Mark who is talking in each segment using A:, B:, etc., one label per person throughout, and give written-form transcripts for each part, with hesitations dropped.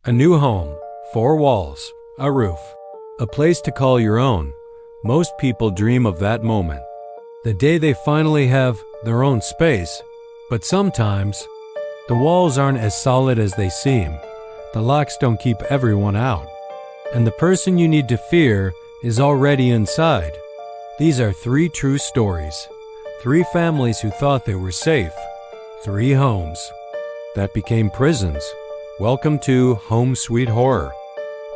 A: A new home, four walls, a roof, a place to call your own. Most people dream of that moment, the day they finally have their own space. But sometimes, the walls aren't as solid as they seem. The locks don't keep everyone out. And the person you need to fear is already inside. These are three true stories. Three families who thought they were safe. Three homes that became prisons. Welcome to Home Sweet Horror.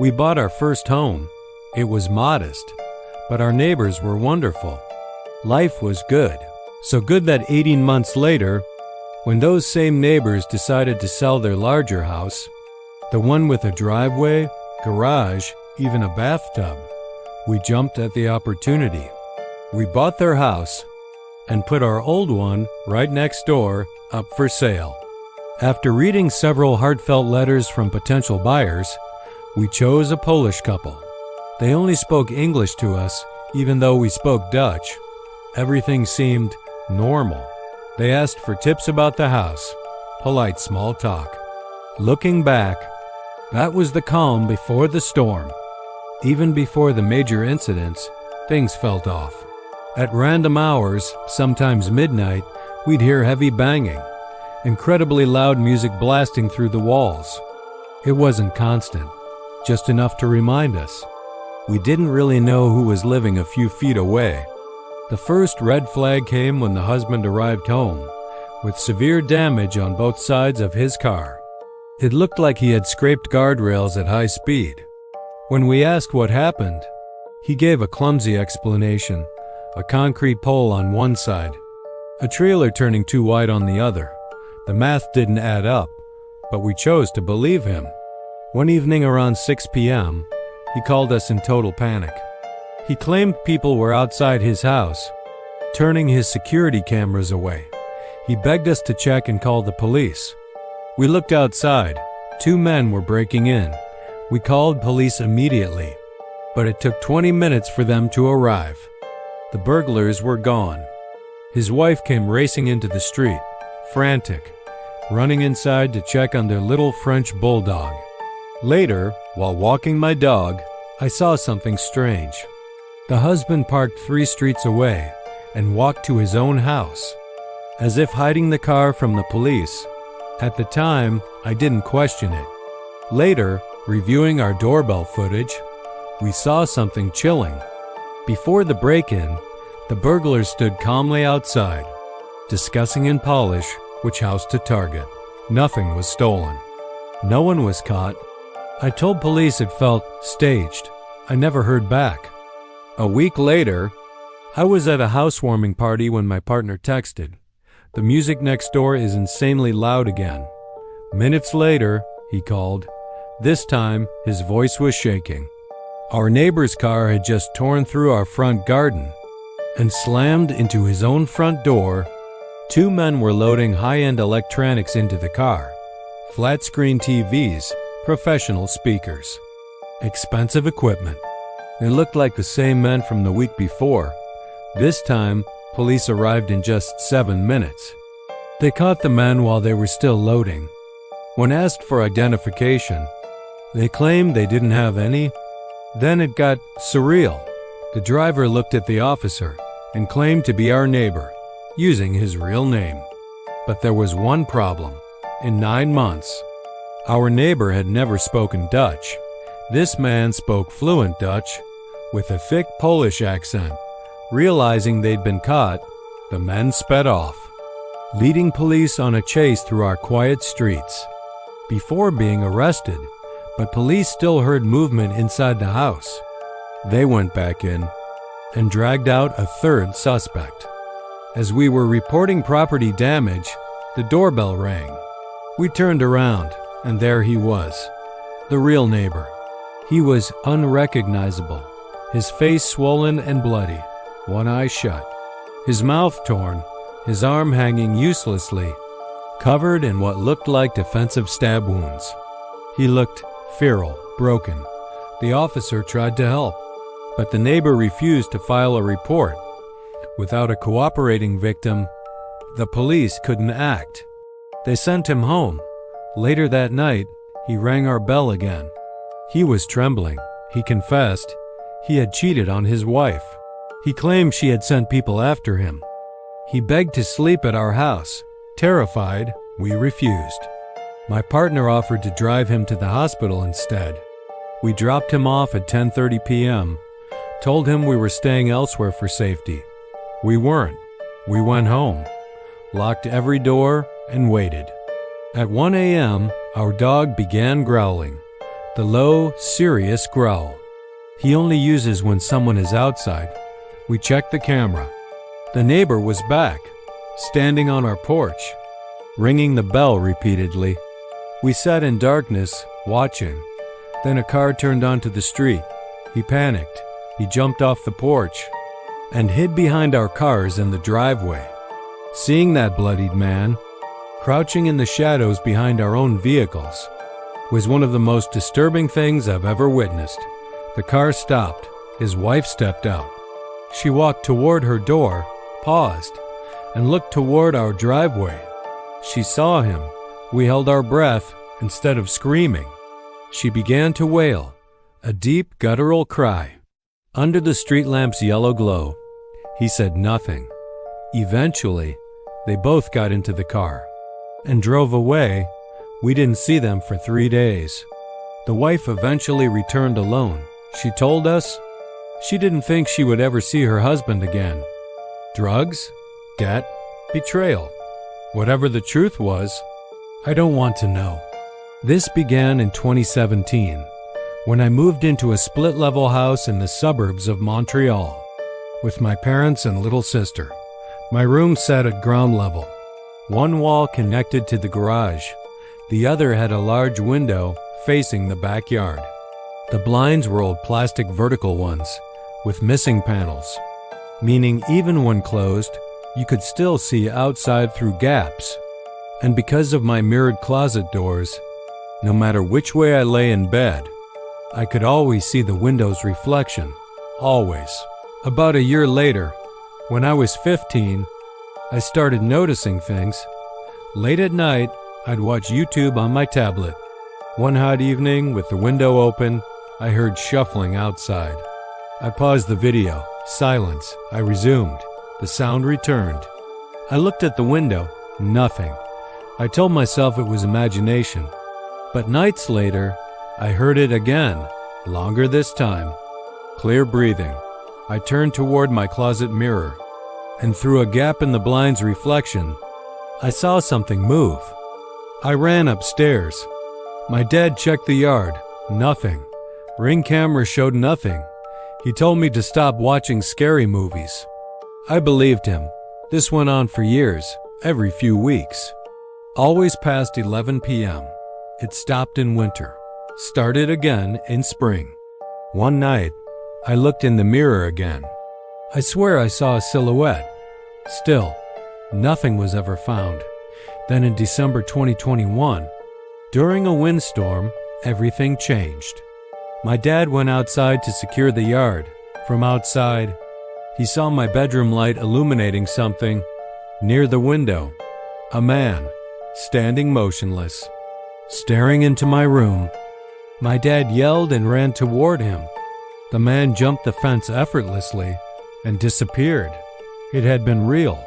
A: We bought our first home. It was modest, but our neighbors were wonderful. Life was good. So good that 18 months later, when those same neighbors decided to sell their larger house, the one with a driveway, garage, even a bathtub, we jumped at the opportunity. We bought their house and put our old one right next door up for sale. After reading several heartfelt letters from potential buyers, we chose a Polish couple. They only spoke English to us, even though we spoke Dutch. Everything seemed normal. They asked for tips about the house. Polite small talk. Looking back, that was the calm before the storm. Even before the major incidents, things felt off. At random hours, sometimes midnight, we'd hear heavy banging, incredibly loud music blasting through the walls. It wasn't constant, just enough to remind us. We didn't really know who was living a few feet away. The first red flag came when the husband arrived home, with severe damage on both sides of his car. It looked like he had scraped guardrails at high speed. When we asked what happened, he gave a clumsy explanation: a concrete pole on one side, a trailer turning too wide on the other. The math didn't add up, but we chose to believe him. One evening around 6 p.m., he called us in total panic. He claimed people were outside his house, turning his security cameras away. He begged us to check and call the police. We looked outside. 2 men were breaking in. We called police immediately, but it took 20 minutes for them to arrive. The burglars were gone. His wife came racing into the street, frantic, running inside to check on their little French bulldog. Later, while walking my dog, I saw something strange. The husband parked 3 streets away and walked to his own house, as if hiding the car from the police. At the time, I didn't question it. Later, reviewing our doorbell footage, we saw something chilling. Before the break-in, the burglars stood calmly outside, discussing in Polish which house to target. Nothing was stolen. No one was caught. I told police it felt staged. I never heard back. A week later, I was at a housewarming party when my partner texted, "The music next door is insanely loud again." Minutes later, he called. This time, his voice was shaking. Our neighbor's car had just torn through our front garden and slammed into his own front door. 2 men were loading high-end electronics into the car. Flat-screen TVs, professional speakers, expensive equipment. They looked like the same men from the week before. This time, police arrived in just 7 minutes. They caught the men while they were still loading. When asked for identification, they claimed they didn't have any. Then it got surreal. The driver looked at the officer and claimed to be our neighbor, using his real name. But there was one problem. In 9 months, our neighbor had never spoken Dutch. This man spoke fluent Dutch with a thick Polish accent. Realizing they'd been caught, the men sped off, leading police on a chase through our quiet streets. Before being arrested, but police still heard movement inside the house. They went back in and dragged out a 3rd suspect. As we were reporting property damage, the doorbell rang. We turned around, and there he was, the real neighbor. He was unrecognizable, his face swollen and bloody, one eye shut, his mouth torn, his arm hanging uselessly, covered in what looked like defensive stab wounds. He looked feral, broken. The officer tried to help, but the neighbor refused to file a report. Without a cooperating victim, the police couldn't act. They sent him home. Later that night, He rang our bell again. He was trembling. He confessed he had cheated on his wife. He claimed she had sent people after him. He begged to sleep at our house. Terrified, we refused. My partner offered to drive him to the hospital instead. We dropped him off at 10:30 p.m., told him we were staying elsewhere for safety. We weren't. We went home, locked every door, and waited. At 1 a.m., our dog began growling, the low, serious growl. He only uses when someone is outside. We checked the camera. The neighbor was back, standing on our porch, ringing the bell repeatedly. We sat in darkness, watching. Then a car turned onto the street. He panicked. He jumped off the porch and hid behind our cars in the driveway. Seeing that bloodied man, crouching in the shadows behind our own vehicles, was one of the most disturbing things I've ever witnessed. The car stopped. His wife stepped out. She walked toward her door, paused, and looked toward our driveway. She saw him. We held our breath instead of screaming. She began to wail, a deep guttural cry. Under the street lamp's yellow glow, he said nothing. Eventually, they both got into the car and drove away. We didn't see them for 3 days. The wife eventually returned alone. She told us she didn't think she would ever see her husband again. Drugs, debt, betrayal. Whatever the truth was, I don't want to know. This began in 2017, when I moved into a split-level house in the suburbs of Montreal with my parents and little sister. My room sat at ground level. One wall connected to the garage. The other had a large window facing the backyard. The blinds were old plastic vertical ones with missing panels, meaning even when closed, you could still see outside through gaps. And because of my mirrored closet doors, no matter which way I lay in bed, I could always see the window's reflection. Always. About a year later, when I was 15, I started noticing things. Late at night, I'd watch YouTube on my tablet. One hot evening, with the window open, I heard shuffling outside. I paused the video. Silence. I resumed. The sound returned. I looked at the window. Nothing. I told myself it was imagination. But nights later, I heard it again, longer this time. Clear breathing. I turned toward my closet mirror, and through a gap in the blind's reflection, I saw something move. I ran upstairs. My dad checked the yard. Nothing. Ring camera showed nothing. He told me to stop watching scary movies. I believed him. This went on for years, every few weeks. Always past 11 p.m. It stopped in winter, started again in spring. One night, I looked in the mirror again. I swear I saw a silhouette. Still, nothing was ever found. Then in December 2021, during a windstorm, everything changed. My dad went outside to secure the yard. From outside, he saw my bedroom light illuminating something near the window. A man, standing motionless, staring into my room. My dad yelled and ran toward him. The man jumped the fence effortlessly and disappeared. It had been real.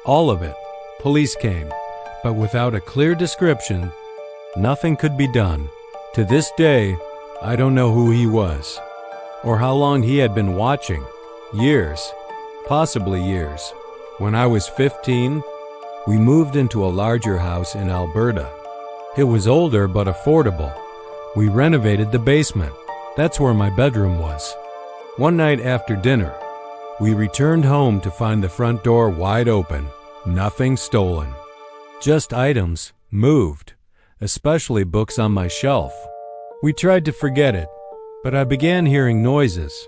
A: All of it. Police came, but without a clear description, nothing could be done. To this day, I don't know who he was, or how long he had been watching. Years, possibly years. When I was 15, we moved into a larger house in Alberta. It was older but affordable. We renovated the basement. That's where my bedroom was. One night after dinner, we returned home to find the front door wide open. Nothing stolen. Just items moved, especially books on my shelf. We tried to forget it, but I began hearing noises.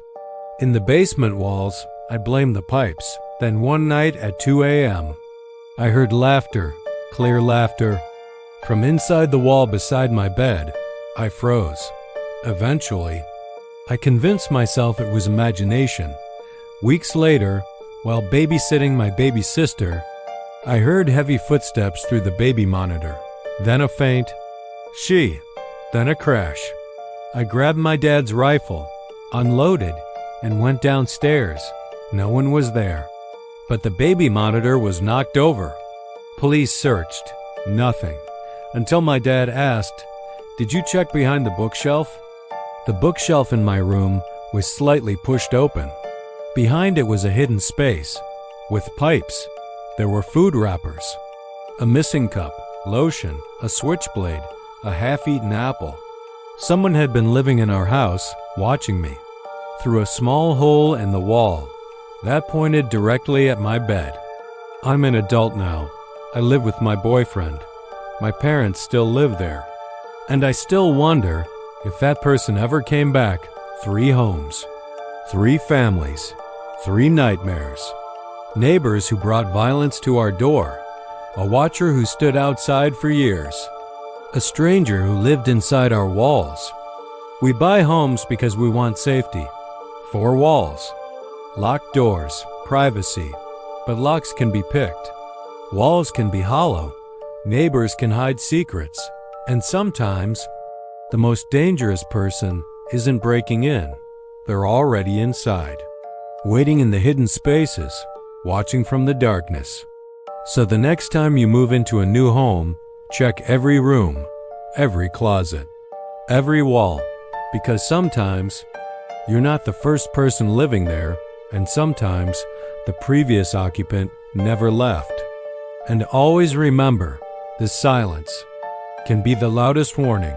A: In the basement walls, I blamed the pipes. Then one night at 2 a.m., I heard laughter, clear laughter. From inside the wall beside my bed, I froze. Eventually, I convinced myself it was imagination. Weeks later, while babysitting my baby sister, I heard heavy footsteps through the baby monitor. Then a faint, "She." then a crash. I grabbed my dad's rifle, unloaded, and went downstairs. No one was there. But the baby monitor was knocked over. Police searched. Nothing. Until my dad asked, "Did you check behind the bookshelf?" The bookshelf in my room was slightly pushed open. Behind it was a hidden space, with pipes. There were food wrappers, a missing cup, lotion, a switchblade, a half-eaten apple. Someone had been living in our house, watching me. Through a small hole in the wall that pointed directly at my bed. I'm an adult now. I live with my boyfriend. My parents still live there. And I still wonder if that person ever came back. 3 homes, 3 families, 3 nightmares. Neighbors who brought violence to our door. A watcher who stood outside for years. A stranger who lived inside our walls. We buy homes because we want safety. 4 walls. Locked doors, privacy. But locks can be picked. Walls can be hollow. Neighbors can hide secrets. And sometimes, the most dangerous person isn't breaking in. They're already inside, waiting in the hidden spaces, watching from the darkness. So the next time you move into a new home, check every room, every closet, every wall, because sometimes you're not the first person living there, and sometimes the previous occupant never left. And always remember, the silence can be the loudest warning.